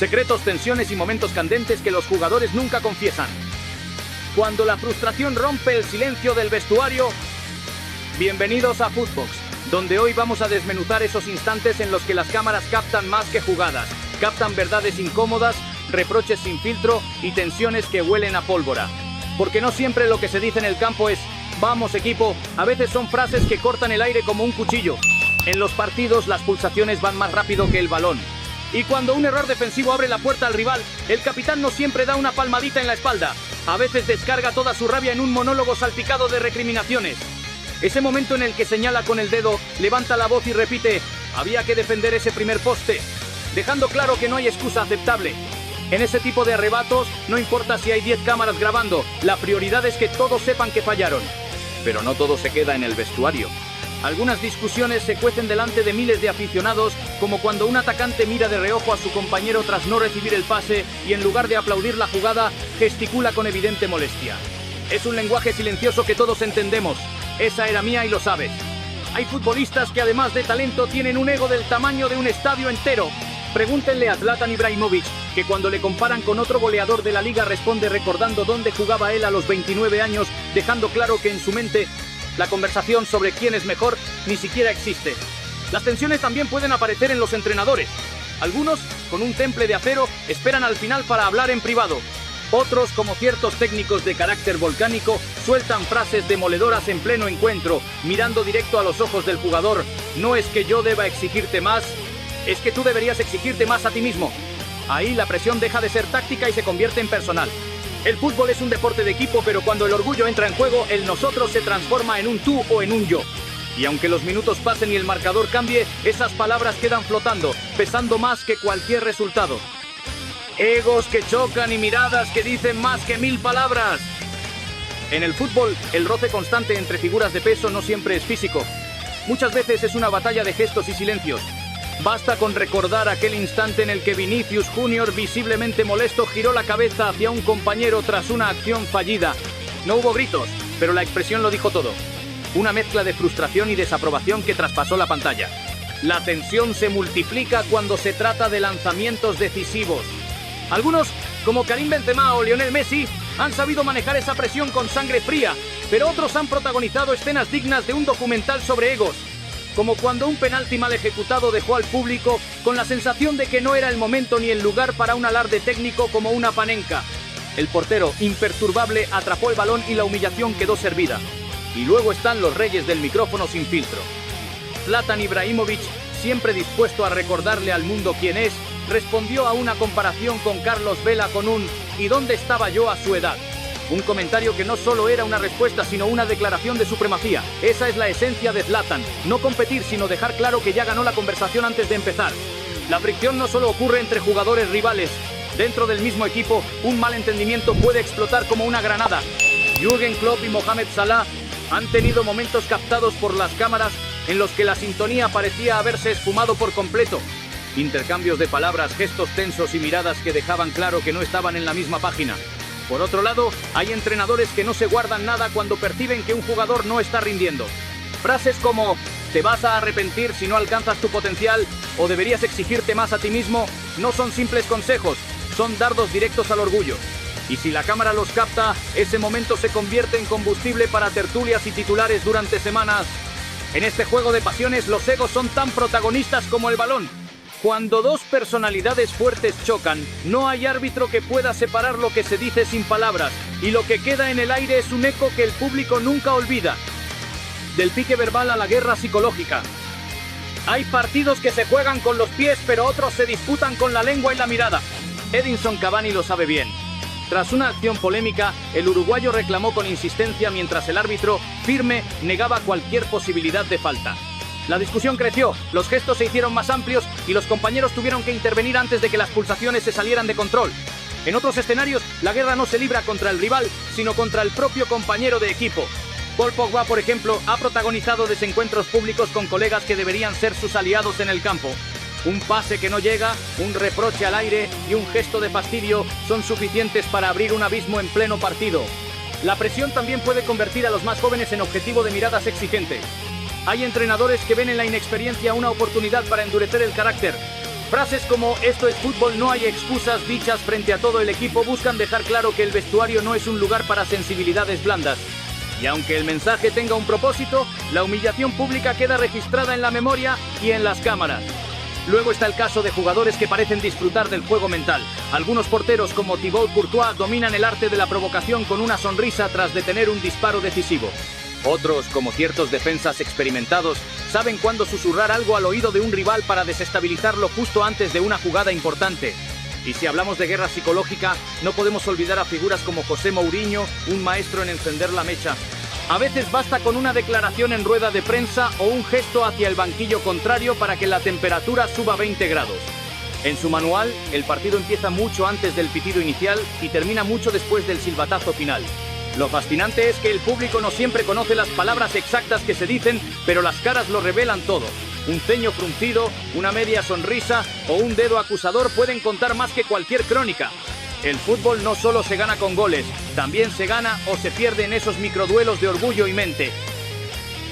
Secretos, tensiones y momentos candentes que los jugadores nunca confiesan. Cuando la frustración rompe el silencio del vestuario. Bienvenidos a Footbox, donde hoy vamos a desmenuzar esos instantes en los que las cámaras captan más que jugadas. Captan verdades incómodas, reproches sin filtro y tensiones que huelen a pólvora. Porque no siempre lo que se dice en el campo es «vamos equipo», a veces son frases que cortan el aire como un cuchillo. En los partidos las pulsaciones van más rápido que el balón. Y cuando un error defensivo abre la puerta al rival, el capitán no siempre da una palmadita en la espalda. A veces descarga toda su rabia en un monólogo salpicado de recriminaciones. Ese momento en el que señala con el dedo, levanta la voz y repite «había que defender ese primer poste», dejando claro que no hay excusa aceptable. En ese tipo de arrebatos, no importa si hay 10 cámaras grabando, la prioridad es que todos sepan que fallaron. Pero no todo se queda en el vestuario. Algunas discusiones se cuecen delante de miles de aficionados, como cuando un atacante mira de reojo a su compañero tras no recibir el pase y en lugar de aplaudir la jugada, gesticula con evidente molestia. Es un lenguaje silencioso que todos entendemos. Esa era mía y lo sabes. Hay futbolistas que además de talento tienen un ego del tamaño de un estadio entero. Pregúntenle a Zlatan Ibrahimović, que cuando le comparan con otro goleador de la liga responde recordando dónde jugaba él a los 29 años, dejando claro que en su mente la conversación sobre quién es mejor ni siquiera existe. Las tensiones también pueden aparecer en los entrenadores. Algunos, con un temple de acero, esperan al final para hablar en privado. Otros, como ciertos técnicos de carácter volcánico, sueltan frases demoledoras en pleno encuentro, mirando directo a los ojos del jugador. No es que yo deba exigirte más, es que tú deberías exigirte más a ti mismo. Ahí la presión deja de ser táctica y se convierte en personal. El fútbol es un deporte de equipo, pero cuando el orgullo entra en juego, el nosotros se transforma en un tú o en un yo. Y aunque los minutos pasen y el marcador cambie, esas palabras quedan flotando, pesando más que cualquier resultado. Egos que chocan y miradas que dicen más que 1000 palabras. En el fútbol, el roce constante entre figuras de peso no siempre es físico. Muchas veces es una batalla de gestos y silencios. Basta con recordar aquel instante en el que Vinicius Junior, visiblemente molesto, giró la cabeza hacia un compañero tras una acción fallida. No hubo gritos, pero la expresión lo dijo todo. Una mezcla de frustración y desaprobación que traspasó la pantalla. La tensión se multiplica cuando se trata de lanzamientos decisivos. Algunos, como Karim Benzema o Lionel Messi, han sabido manejar esa presión con sangre fría, pero otros han protagonizado escenas dignas de un documental sobre egos. Como cuando un penalti mal ejecutado dejó al público con la sensación de que no era el momento ni el lugar para un alarde técnico como una Panenka. El portero, imperturbable, atrapó el balón y la humillación quedó servida. Y luego están los reyes del micrófono sin filtro. Zlatan Ibrahimović, siempre dispuesto a recordarle al mundo quién es, respondió a una comparación con Carlos Vela con un «¿y dónde estaba yo a su edad?». Un comentario que no solo era una respuesta, sino una declaración de supremacía. Esa es la esencia de Zlatan, no competir, sino dejar claro que ya ganó la conversación antes de empezar. La fricción no solo ocurre entre jugadores rivales. Dentro del mismo equipo, un malentendimiento puede explotar como una granada. Jürgen Klopp y Mohamed Salah han tenido momentos captados por las cámaras en los que la sintonía parecía haberse esfumado por completo. Intercambios de palabras, gestos tensos y miradas que dejaban claro que no estaban en la misma página. Por otro lado, hay entrenadores que no se guardan nada cuando perciben que un jugador no está rindiendo. Frases como «te vas a arrepentir si no alcanzas tu potencial» o «deberías exigirte más a ti mismo» no son simples consejos, son dardos directos al orgullo. Y si la cámara los capta, ese momento se convierte en combustible para tertulias y titulares durante semanas. En este juego de pasiones, los egos son tan protagonistas como el balón. Cuando dos personalidades fuertes chocan, no hay árbitro que pueda separar lo que se dice sin palabras, y lo que queda en el aire es un eco que el público nunca olvida. Del pique verbal a la guerra psicológica. Hay partidos que se juegan con los pies, pero otros se disputan con la lengua y la mirada. Edinson Cavani lo sabe bien. Tras una acción polémica, el uruguayo reclamó con insistencia mientras el árbitro, firme, negaba cualquier posibilidad de falta. La discusión creció, los gestos se hicieron más amplios y los compañeros tuvieron que intervenir antes de que las pulsaciones se salieran de control. En otros escenarios, la guerra no se libra contra el rival, sino contra el propio compañero de equipo. Paul Pogba, por ejemplo, ha protagonizado desencuentros públicos con colegas que deberían ser sus aliados en el campo. Un pase que no llega, un reproche al aire y un gesto de fastidio son suficientes para abrir un abismo en pleno partido. La presión también puede convertir a los más jóvenes en objetivo de miradas exigentes. Hay entrenadores que ven en la inexperiencia una oportunidad para endurecer el carácter. Frases como "esto es fútbol, no hay excusas", dichas frente a todo el equipo, buscan dejar claro que el vestuario no es un lugar para sensibilidades blandas. Y aunque el mensaje tenga un propósito, la humillación pública queda registrada en la memoria y en las cámaras. Luego está el caso de jugadores que parecen disfrutar del juego mental. Algunos porteros como Thibaut Courtois dominan el arte de la provocación con una sonrisa tras detener un disparo decisivo. Otros, como ciertos defensas experimentados, saben cuándo susurrar algo al oído de un rival para desestabilizarlo justo antes de una jugada importante. Y si hablamos de guerra psicológica, no podemos olvidar a figuras como José Mourinho, un maestro en encender la mecha. A veces basta con una declaración en rueda de prensa o un gesto hacia el banquillo contrario para que la temperatura suba 20 grados. En su manual, el partido empieza mucho antes del pitido inicial y termina mucho después del silbatazo final. Lo fascinante es que el público no siempre conoce las palabras exactas que se dicen, pero las caras lo revelan todo. Un ceño fruncido, una media sonrisa o un dedo acusador pueden contar más que cualquier crónica. El fútbol no solo se gana con goles, también se gana o se pierde en esos microduelos de orgullo y mente.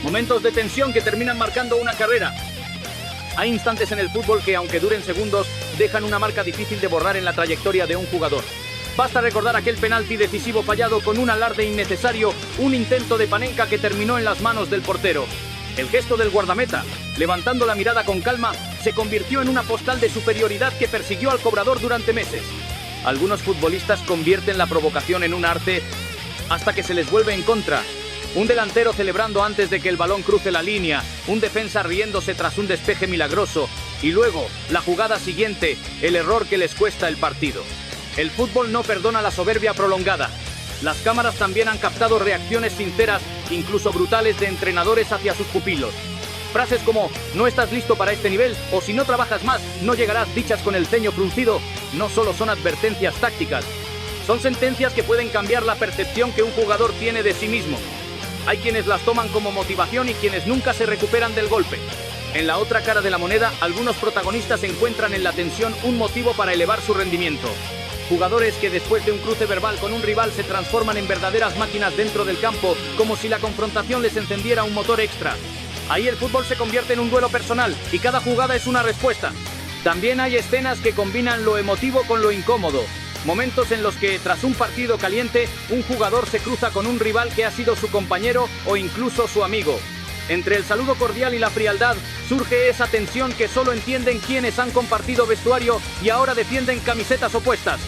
Momentos de tensión que terminan marcando una carrera. Hay instantes en el fútbol que, aunque duren segundos, dejan una marca difícil de borrar en la trayectoria de un jugador. Basta recordar aquel penalti decisivo fallado con un alarde innecesario, un intento de Panenka que terminó en las manos del portero. El gesto del guardameta, levantando la mirada con calma, se convirtió en una postal de superioridad que persiguió al cobrador durante meses. Algunos futbolistas convierten la provocación en un arte hasta que se les vuelve en contra. Un delantero celebrando antes de que el balón cruce la línea, un defensa riéndose tras un despeje milagroso y luego, la jugada siguiente, el error que les cuesta el partido. El fútbol no perdona la soberbia prolongada. Las cámaras también han captado reacciones sinceras, incluso brutales, de entrenadores hacia sus pupilos. Frases como "no estás listo para este nivel" o "si no trabajas más, no llegarás", dichas con el ceño fruncido, no solo son advertencias tácticas, son sentencias que pueden cambiar la percepción que un jugador tiene de sí mismo. Hay quienes las toman como motivación y quienes nunca se recuperan del golpe. En la otra cara de la moneda, algunos protagonistas encuentran en la tensión un motivo para elevar su rendimiento. Jugadores que después de un cruce verbal con un rival se transforman en verdaderas máquinas dentro del campo, como si la confrontación les encendiera un motor extra. Ahí el fútbol se convierte en un duelo personal y cada jugada es una respuesta. También hay escenas que combinan lo emotivo con lo incómodo. Momentos en los que, tras un partido caliente, un jugador se cruza con un rival que ha sido su compañero o incluso su amigo. Entre el saludo cordial y la frialdad, surge esa tensión que solo entienden quienes han compartido vestuario y ahora defienden camisetas opuestas.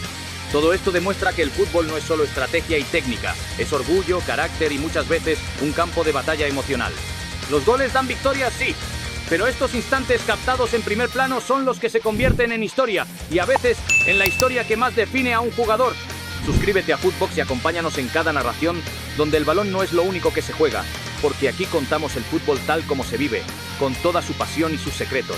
Todo esto demuestra que el fútbol no es solo estrategia y técnica, es orgullo, carácter y muchas veces un campo de batalla emocional. Los goles dan victorias, sí, pero estos instantes captados en primer plano son los que se convierten en historia y a veces en la historia que más define a un jugador. Suscríbete a Footbox y acompáñanos en cada narración donde el balón no es lo único que se juega, porque aquí contamos el fútbol tal como se vive, con toda su pasión y sus secretos.